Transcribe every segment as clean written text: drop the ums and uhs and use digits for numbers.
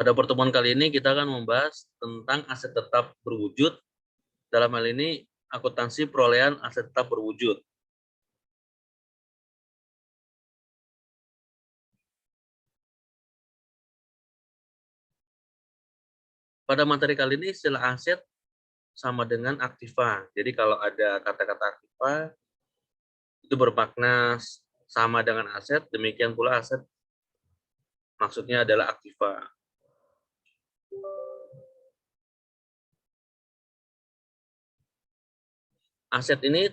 Pada pertemuan kali ini kita akan membahas tentang aset tetap berwujud. Dalam hal ini, akuntansi perolehan aset tetap berwujud. Pada materi kali ini, istilah aset sama dengan aktiva. Jadi kalau ada kata-kata aktiva, itu bermakna sama dengan aset, demikian pula aset maksudnya adalah aktiva. Aset ini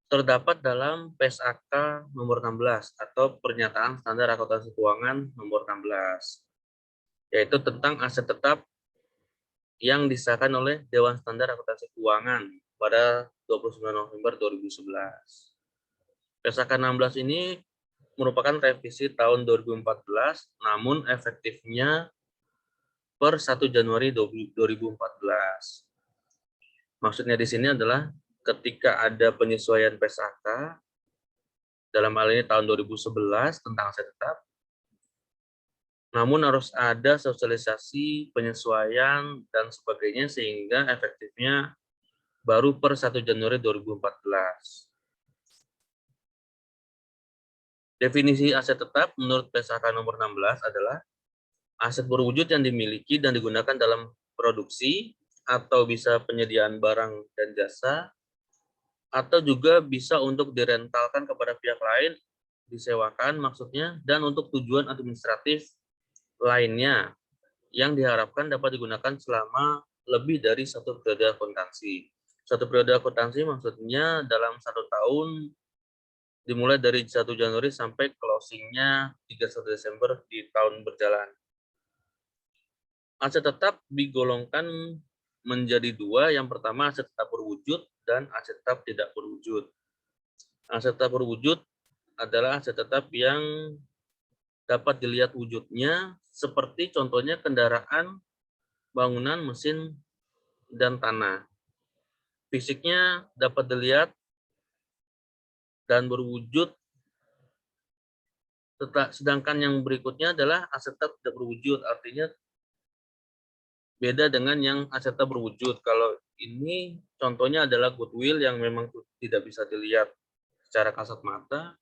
terdapat dalam PSAK nomor 16 atau Pernyataan Standar Akuntansi Keuangan nomor 16, yaitu tentang aset tetap yang disahkan oleh Dewan Standar Akuntansi Keuangan pada 29 November 2011. PSAK 16 ini merupakan revisi tahun 2014, namun efektifnya per 1 Januari 2014. Maksudnya di sini adalah ketika ada penyesuaian PSAK, dalam hal ini tahun 2011 tentang aset tetap, namun harus ada sosialisasi, penyesuaian, dan sebagainya sehingga efektifnya baru per 1 Januari 2014. Definisi aset tetap menurut PSAK nomor 16 adalah aset berwujud yang dimiliki dan digunakan dalam produksi atau bisa penyediaan barang dan jasa, atau juga bisa untuk direntalkan kepada pihak lain, disewakan maksudnya, dan untuk tujuan administratif lainnya yang diharapkan dapat digunakan selama lebih dari satu periode akuntansi. Satu periode akuntansi maksudnya dalam 1 tahun dimulai dari 1 Januari sampai closingnya 31 Desember di tahun berjalan. Aset tetap digolongkan menjadi dua. Yang pertama aset tetap berwujud dan aset tetap tidak berwujud. Aset tetap berwujud adalah aset tetap yang dapat dilihat wujudnya, seperti contohnya kendaraan, bangunan, mesin, dan tanah. Fisiknya dapat dilihat dan berwujud, sedangkan yang berikutnya adalah aset tetap tidak berwujud, artinya beda dengan yang aset tetap berwujud. Kalau ini contohnya adalah goodwill yang memang tidak bisa dilihat secara kasat mata.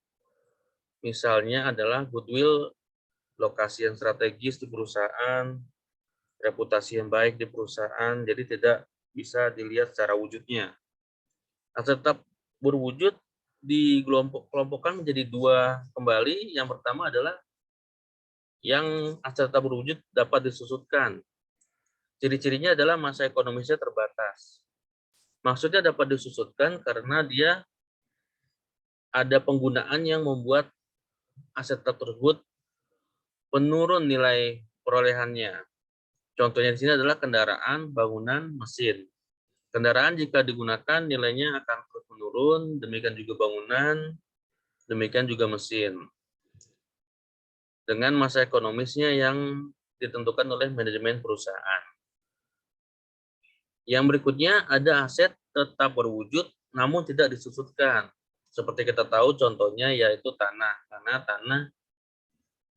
Misalnya adalah goodwill lokasi yang strategis di perusahaan, reputasi yang baik di perusahaan, jadi tidak bisa dilihat secara wujudnya. Aset tetap berwujud dikelompokkan menjadi dua kembali. Yang pertama adalah yang aset tetap berwujud dapat disusutkan. Ciri-cirinya adalah masa ekonomisnya terbatas. Maksudnya dapat disusutkan karena dia ada penggunaan yang membuat aset tersebut menurun nilai perolehannya. Contohnya di sini adalah kendaraan, bangunan, mesin. Kendaraan jika digunakan nilainya akan terus menurun, demikian juga bangunan, demikian juga mesin. Dengan masa ekonomisnya yang ditentukan oleh manajemen perusahaan. Yang berikutnya ada aset tetap berwujud namun tidak disusutkan. Seperti kita tahu contohnya yaitu tanah. Karena tanah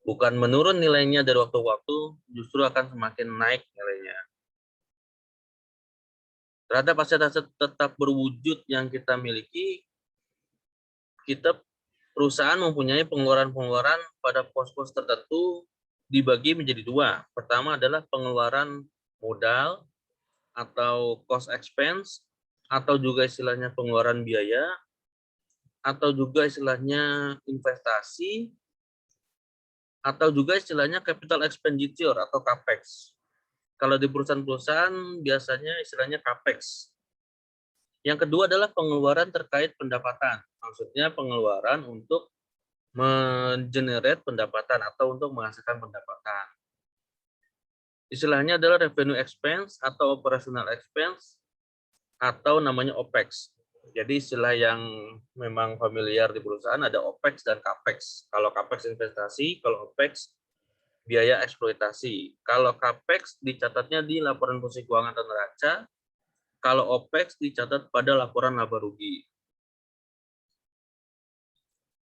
bukan menurun nilainya dari waktu ke waktu, justru akan semakin naik nilainya. Terhadap aset-aset tetap berwujud yang kita miliki, perusahaan mempunyai pengeluaran-pengeluaran pada pos-pos tertentu dibagi menjadi dua. Pertama adalah pengeluaran modal atau cost expense, atau juga istilahnya pengeluaran biaya, atau juga istilahnya investasi, atau juga istilahnya capital expenditure atau capex. Kalau di perusahaan-perusahaan biasanya istilahnya capex. Yang kedua adalah pengeluaran terkait pendapatan. Maksudnya pengeluaran untuk mengenerate pendapatan atau untuk menghasilkan pendapatan. Istilahnya adalah revenue expense atau operational expense atau namanya OPEX. Jadi istilah yang memang familiar di perusahaan ada OPEX dan CAPEX. Kalau CAPEX investasi, kalau OPEX biaya eksploitasi. Kalau CAPEX dicatatnya di laporan fungsi keuangan atau neraca, kalau OPEX dicatat pada laporan laba rugi.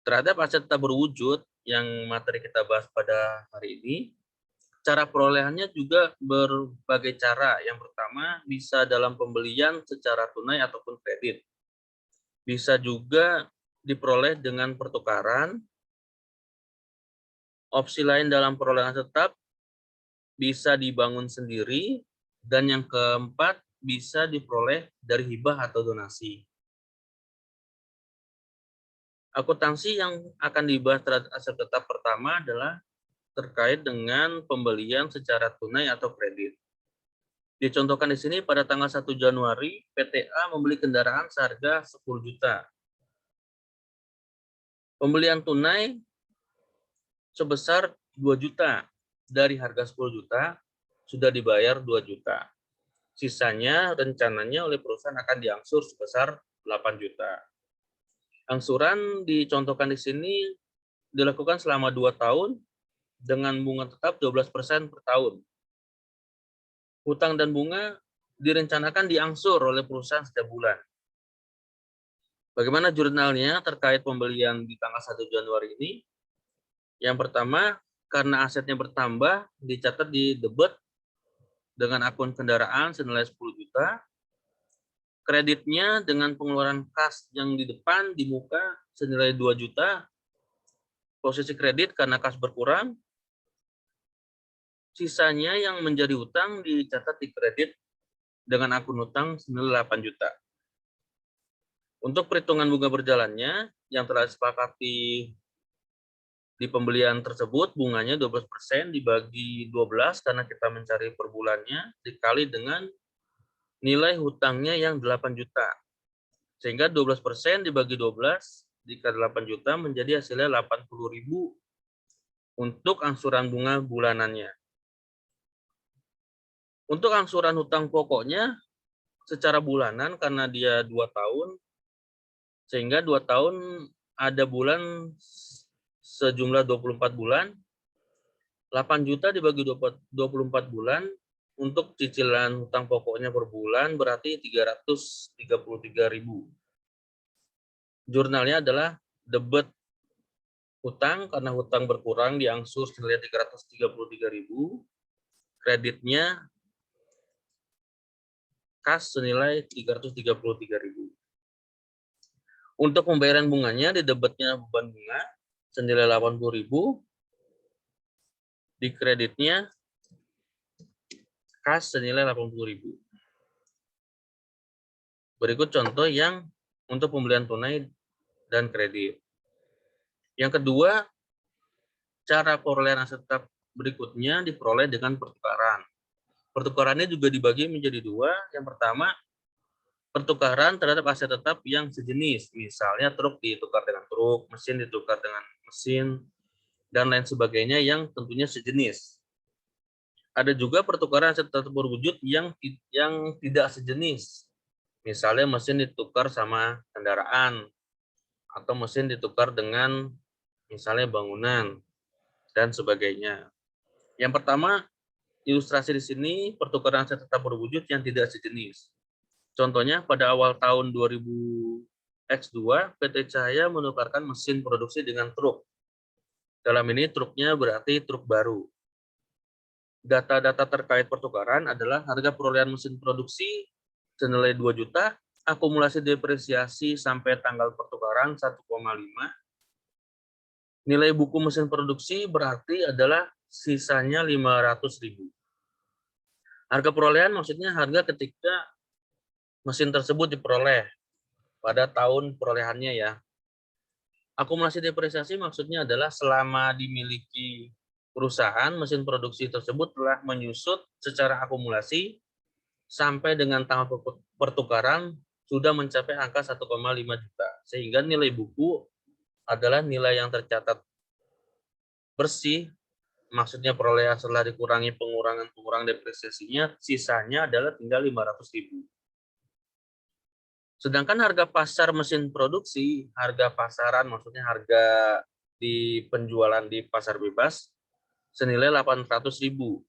Terhadap aset tak berwujud yang materi kita bahas pada hari ini, Cara perolehannya juga berbagai cara. Yang pertama, bisa dalam pembelian secara tunai ataupun kredit. Bisa juga diperoleh dengan pertukaran. Opsi lain dalam perolehan tetap bisa dibangun sendiri. Dan yang keempat, bisa diperoleh dari hibah atau donasi. Akuntansi yang akan dibahas terhadap aset tetap pertama adalah terkait dengan pembelian secara tunai atau kredit. Dicontohkan di sini pada tanggal 1 Januari, PTA membeli kendaraan seharga 10 juta. Pembelian tunai sebesar 2 juta. Dari harga 10 juta, sudah dibayar 2 juta. Sisanya rencananya oleh perusahaan akan diangsur sebesar 8 juta. Angsuran dicontohkan di sini dilakukan selama 2 tahun dengan bunga tetap 12% per tahun. Hutang dan bunga direncanakan diangsur oleh perusahaan setiap bulan. Bagaimana jurnalnya terkait pembelian di tanggal 1 Januari ini? Yang pertama, karena asetnya bertambah, dicatat di debit dengan akun kendaraan senilai 10 juta. Kreditnya dengan pengeluaran kas yang di depan, di muka, senilai 2 juta. Posisi kredit karena kas berkurang. Sisanya yang menjadi hutang dicatat di kredit dengan akun hutang senilai 8 juta. Untuk perhitungan bunga berjalannya, yang telah disepakati di pembelian tersebut, bunganya 12% dibagi 12 karena kita mencari per bulannya, dikali dengan nilai hutangnya yang 8 juta. Sehingga 12% dibagi 12 dikali 8 juta menjadi hasilnya 80.000 untuk angsuran bunga bulanannya. Untuk angsuran hutang pokoknya secara bulanan karena dia 2 tahun, sehingga 2 tahun ada bulan sejumlah 24 bulan, 8 juta dibagi 24 bulan, untuk cicilan hutang pokoknya per bulan berarti 333.000. Jurnalnya adalah debit hutang karena hutang berkurang diangsur senilai 333.000, kreditnya kas senilai 333.000. Untuk pembayaran bunganya di debitnya beban bunga senilai 80.000, di kreditnya kas senilai 80.000. Berikut contoh yang untuk pembelian tunai dan kredit. Yang kedua, cara perolehan aset tetap berikutnya diperoleh dengan pertukaran. Pertukarannya juga dibagi menjadi dua. Yang pertama, pertukaran terhadap aset tetap yang sejenis. Misalnya truk ditukar dengan truk, mesin ditukar dengan mesin, dan lain sebagainya yang tentunya sejenis. Ada juga pertukaran aset tetap berwujud yang tidak sejenis. Misalnya mesin ditukar sama kendaraan, atau mesin ditukar dengan misalnya bangunan, dan sebagainya. Yang pertama, ilustrasi di sini pertukaran aset tetap berwujud yang tidak sejenis. Contohnya pada awal tahun 2000X2, PT Cahaya menukarkan mesin produksi dengan truk. Dalam ini truknya berarti truk baru. Data-data terkait pertukaran adalah harga perolehan mesin produksi senilai 2 juta, akumulasi depresiasi sampai tanggal pertukaran 1,5. Nilai buku mesin produksi berarti adalah sisanya 500.000. Harga perolehan maksudnya harga ketika mesin tersebut diperoleh pada tahun perolehannya ya. Akumulasi depresiasi maksudnya adalah selama dimiliki perusahaan, mesin produksi tersebut telah menyusut secara akumulasi sampai dengan tanggal pertukaran sudah mencapai angka 1,5 juta. Sehingga nilai buku adalah nilai yang tercatat bersih, maksudnya perolehan setelah dikurangi pengurangan depresiasinya, sisanya adalah tinggal 500.000. Sedangkan harga pasar mesin produksi, harga pasaran maksudnya harga di penjualan di pasar bebas senilai 800.000.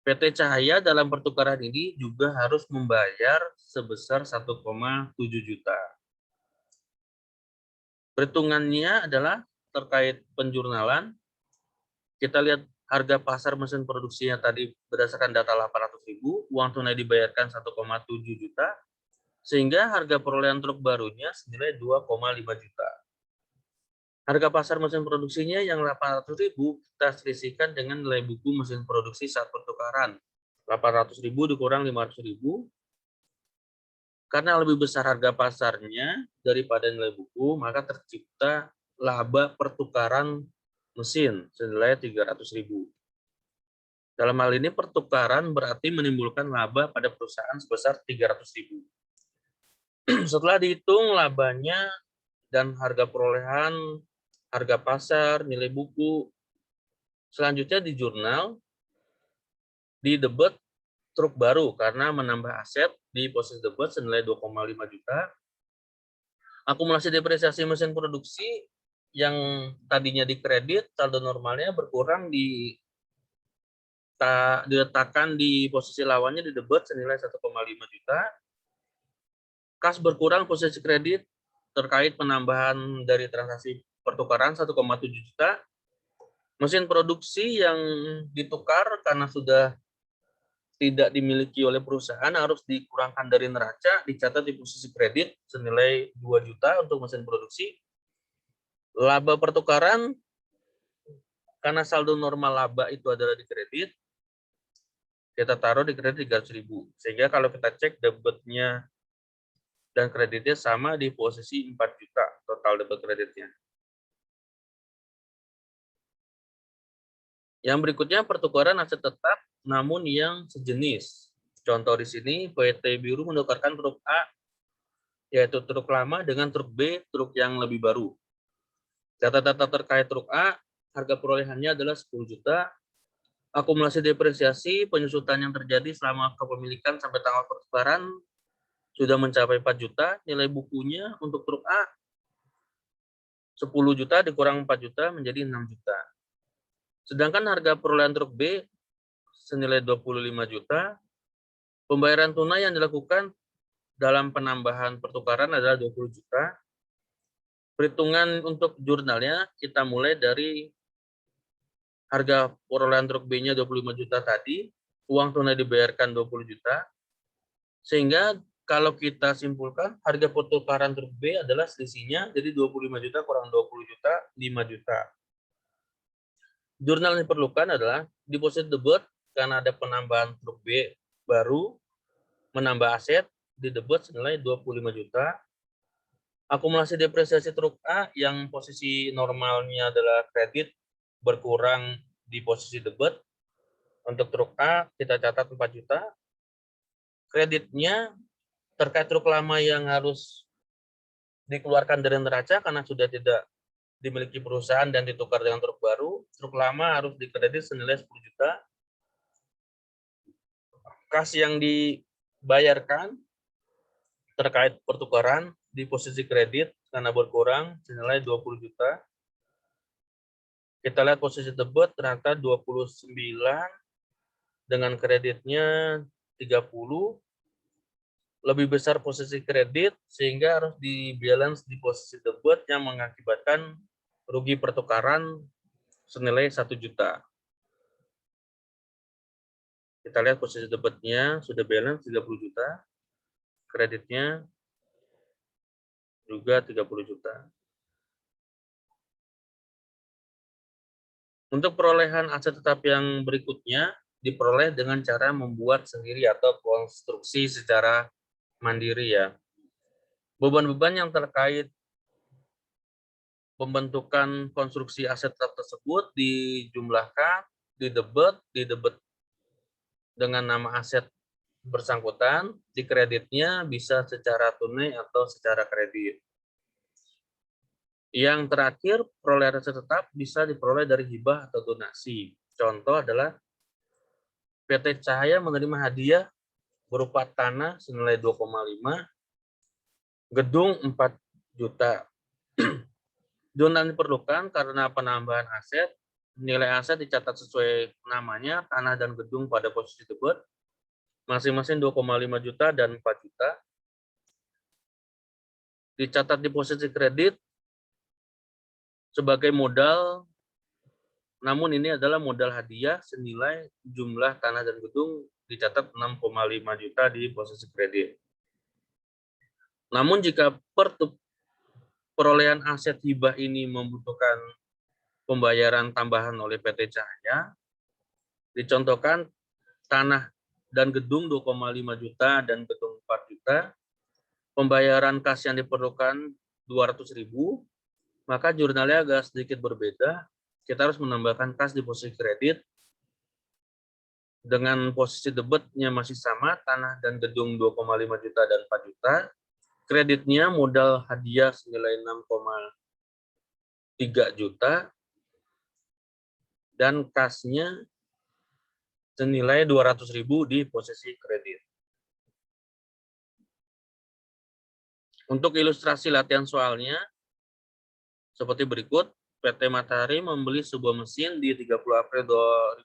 PT Cahaya dalam pertukaran ini juga harus membayar sebesar 1,7 juta. Perhitungannya adalah terkait penjurnalan. Kita lihat harga pasar mesin produksinya tadi berdasarkan data 800.000, uang tunai dibayarkan 1,7 juta, sehingga harga perolehan truk barunya senilai 2,5 juta. Harga pasar mesin produksinya yang 800.000 kita selisihkan dengan nilai buku mesin produksi saat pertukaran. 800.000 dikurang 500.000. Karena lebih besar harga pasarnya daripada nilai buku, maka tercipta laba pertukaran mesin senilai 300.000. Dalam hal ini pertukaran berarti menimbulkan laba pada perusahaan sebesar 300.000. Setelah dihitung labanya dan harga perolehan, harga pasar, nilai buku, selanjutnya di jurnal, di debit truk baru karena menambah aset di posisi debit senilai 2,5 juta. Akumulasi depresiasi mesin produksi yang tadinya dikredit, saldo normalnya berkurang diletakkan di posisi lawannya di debit senilai 1,5 juta. Kas berkurang posisi kredit terkait penambahan dari transaksi pertukaran 1,7 juta. Mesin produksi yang ditukar karena sudah tidak dimiliki oleh perusahaan harus dikurangkan dari neraca, dicatat di posisi kredit senilai 2 juta untuk mesin produksi. Laba pertukaran karena saldo normal laba itu adalah di kredit, kita taruh di kredit 300.000. Sehingga kalau kita cek debitnya dan kreditnya sama di posisi 4 juta total debit kreditnya. Yang berikutnya pertukaran aset tetap namun yang sejenis. Contoh di sini PT Biru menukarkan truk A yaitu truk lama dengan truk B, truk yang lebih baru. Data-data terkait truk A, harga perolehannya adalah 10 juta. Akumulasi depresiasi penyusutan yang terjadi selama kepemilikan sampai tanggal pertukaran sudah mencapai 4 juta. Nilai bukunya untuk truk A 10 juta dikurang 4 juta menjadi 6 juta. Sedangkan harga perolehan truk B senilai 25 juta. Pembayaran tunai yang dilakukan dalam penambahan pertukaran adalah 20 juta. Perhitungan untuk jurnalnya kita mulai dari harga perolehan truk B-nya 25 juta tadi, uang tunai dibayarkan 20 juta, sehingga kalau kita simpulkan harga pertukaran truk B adalah selisihnya, jadi 25 juta kurang 20 juta, 5 juta. Jurnal yang diperlukan adalah deposit debit karena ada penambahan truk B baru, menambah aset di debit senilai 25 juta. Akumulasi depresiasi truk A yang posisi normalnya adalah kredit berkurang di posisi debit. Untuk truk A kita catat 4 juta. Kreditnya terkait truk lama yang harus dikeluarkan dari neraca karena sudah tidak dimiliki perusahaan dan ditukar dengan truk baru. Truk lama harus dikredit senilai 10 juta. Kas yang dibayarkan terkait pertukaran di posisi kredit karena berkurang senilai 20 juta. Kita lihat posisi debit ternyata 29 dengan kreditnya 30. Lebih besar posisi kredit sehingga harus di balance di posisi debit yang mengakibatkan rugi pertukaran senilai 1 juta. Kita lihat posisi debitnya sudah balance 30 juta, kreditnya juga 30 juta. Untuk perolehan aset tetap yang berikutnya diperoleh dengan cara membuat sendiri atau konstruksi secara mandiri ya. Beban-beban yang terkait pembentukan konstruksi aset tetap tersebut dijumlahkan, didebet dengan nama aset bersangkutan, di kreditnya bisa secara tunai atau secara kredit. Yang terakhir, perolehan aset tetap bisa diperoleh dari hibah atau donasi. Contoh adalah PT Cahaya menerima hadiah berupa tanah senilai 2,5, gedung 4 juta. Jurnal diperlukan karena penambahan aset, nilai aset dicatat sesuai namanya, tanah dan gedung pada posisi debit, masing-masing 2,5 juta dan 4 juta. Dicatat di posisi kredit sebagai modal namun ini adalah modal hadiah senilai jumlah tanah dan gedung dicatat 6,5 juta di posisi kredit. Namun jika perolehan aset hibah ini membutuhkan pembayaran tambahan oleh PT Cahaya, dicontohkan tanah dan gedung 2,5 juta dan gedung 4 juta, pembayaran kas yang diperlukan 200.000, maka jurnalnya agak sedikit berbeda. Kita harus menambahkan kas di posisi kredit dengan posisi debitnya masih sama, tanah dan gedung 2,5 juta dan 4 juta, kreditnya modal hadiah senilai 6,3 juta, dan kasnya senilai 200.000 di posisi kredit. Untuk ilustrasi latihan soalnya, seperti berikut. PT Matahari membeli sebuah mesin di 30 April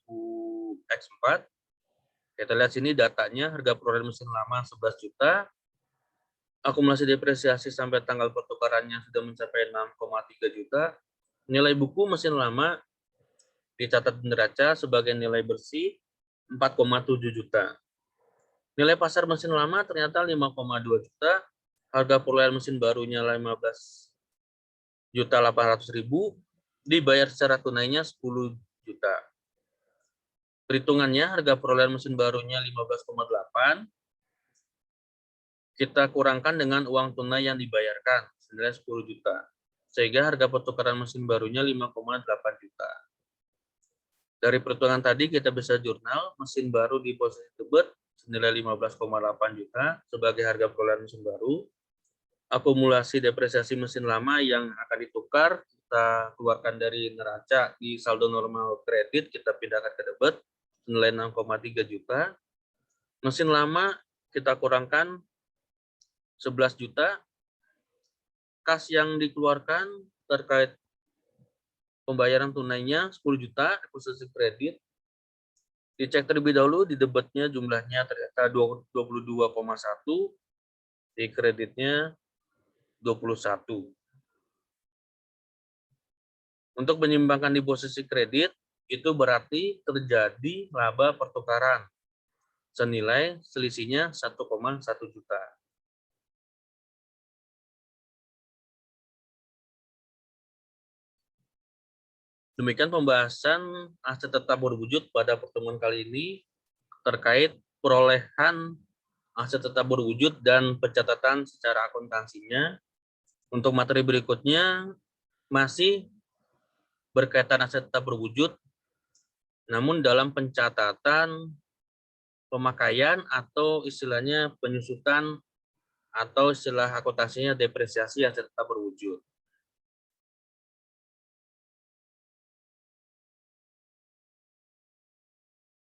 2000X4. Kita lihat sini datanya, harga perolehan mesin lama 11 juta, akumulasi depresiasi sampai tanggal pertukarannya sudah mencapai 6,3 juta, nilai buku mesin lama dicatat neraca sebagai nilai bersih 4,7 juta. Nilai pasar mesin lama ternyata 5,2 juta, harga perolehan mesin barunya 15.800.000, dibayar secara tunainya 10 juta. Perhitungannya harga perolehan mesin barunya 15,8, kita kurangkan dengan uang tunai yang dibayarkan senilai 10 juta. Sehingga harga pertukaran mesin barunya 5,8 juta. Dari perhitungan tadi kita bisa jurnal mesin baru di posisi debit senilai 15,8 juta sebagai harga perolehan mesin baru. Akumulasi depresiasi mesin lama yang akan ditukar kita keluarkan dari neraca di saldo normal kredit, kita pindahkan ke debit senilai 6,3 juta. Mesin lama kita kurangkan 11 juta. Kas yang dikeluarkan terkait pembayaran tunainya 10 juta di posisi kredit. Dicek terlebih dahulu di debitnya jumlahnya ternyata 22,1, di kreditnya 21. Untuk menyimbangkan di posisi kredit, itu berarti terjadi laba pertukaran senilai selisihnya 1,1 juta. Demikian pembahasan aset tetap berwujud pada pertemuan kali ini terkait perolehan aset tetap berwujud dan pencatatan secara akuntansinya. Untuk materi berikutnya masih berkaitan aset tetap berwujud, namun dalam pencatatan pemakaian atau istilahnya penyusutan atau istilah akuntansinya depresiasi aset tetap berwujud.